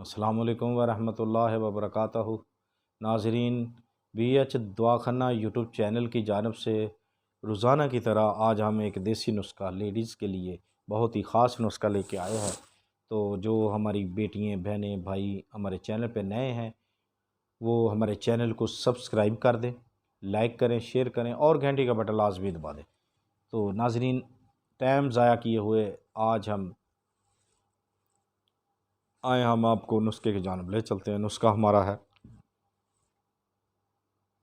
अस्सलामुअलैकुम वरहमतुल्लाहि वबरकातुहू। नाज़रीन, BH दवाखाना यूट्यूब चैनल की जानब से रोज़ाना की तरह आज हम एक देसी नुस्खा लेडीज़ के लिए बहुत ही ख़ास नुस्खा लेके आए हैं। तो जो हमारी बेटियाँ, बहनें, भाई हमारे चैनल पे नए हैं वो हमारे चैनल को सब्सक्राइब कर दें, लाइक करें, शेयर करें और घंटी का बटन लाजमी दबा दें। तो नाज़रीन, टाइम ज़ाया किए हुए आज हम आपको नुस्खे की जानब ले चलते हैं। नुस्खा हमारा है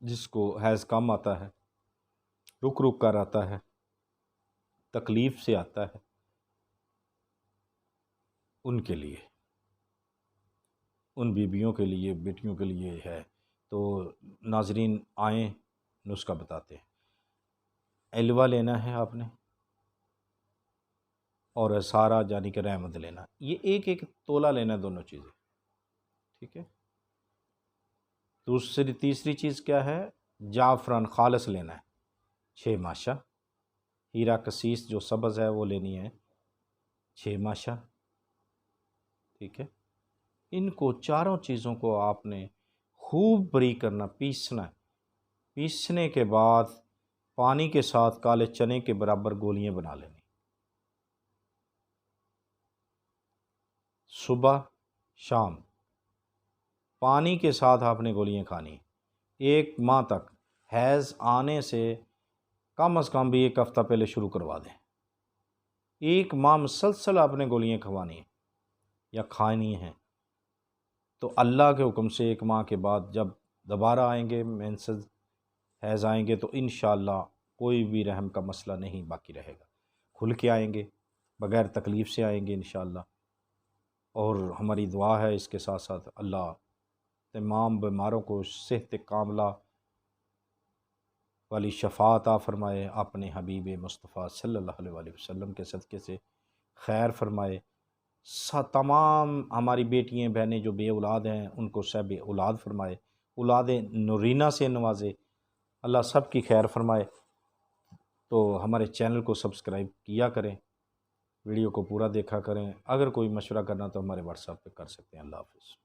जिसको हैज़ कम आता है, रुक रुक कर आता है, तकलीफ़ से आता है, उनके लिए, उन बीबियों के लिए, बेटियों के लिए है। तो नाज़रीन आएँ नुस्खा बताते हैं। एलवा लेना है आपने और सारा यानी कि रहमत लेना। ये एक एक तोला लेना है, दोनों चीज़ें, ठीक है। तीसरी चीज़ क्या है? जाफ़रान खालिस लेना है 6 माशा। हीरा कसीस जो सब्ज़ है वो लेनी है 6 माशा, ठीक है। इनको चारों चीज़ों को आपने खूब बारीक करना, पीसना है। पीसने के बाद पानी के साथ काले चने के बराबर गोलियां बना लेनी। सुबह शाम पानी के साथ आपने गोलियां खानी। 1 माह तक, हैज़ आने से कम अज़ कम भी 1 हफ़्ता पहले शुरू करवा दें। 1 माह मुसलसल आपने गोलियां खवानी है या खानी है। तो अल्लाह के हुक्म से 1 माह के बाद जब दोबारा आएंगे मेंसेस, हैज़ आएंगे, तो इंशाअल्लाह कोई भी रहम का मसला नहीं बाकी रहेगा। खुल के आएंगे, बग़ैर तकलीफ़ से आएंगे इंशाअल्लाह। और हमारी दुआ है इसके साथ साथ अल्लाह तमाम बीमारों को सेहत कामला वाली शफ़ा अता फ़रमाए, अपने हबीब मुस्तफ़ा सल्लल्लाहु अलैहि वसल्लम के सदक़े से खैर फरमाए। तमाम हमारी बेटियाँ, बहनें जो बे औलाद हैं उनको सब औलाद फरमाए, औलाद नूरीना से नवाजे, अल्लाह सब की खैर फरमाए। तो हमारे चैनल को सब्सक्राइब किया करें, वीडियो को पूरा देखा करें। अगर कोई मशवरा करना तो हमारे व्हाट्सएप पे कर सकते हैं। अल्लाह हाफ़िज़।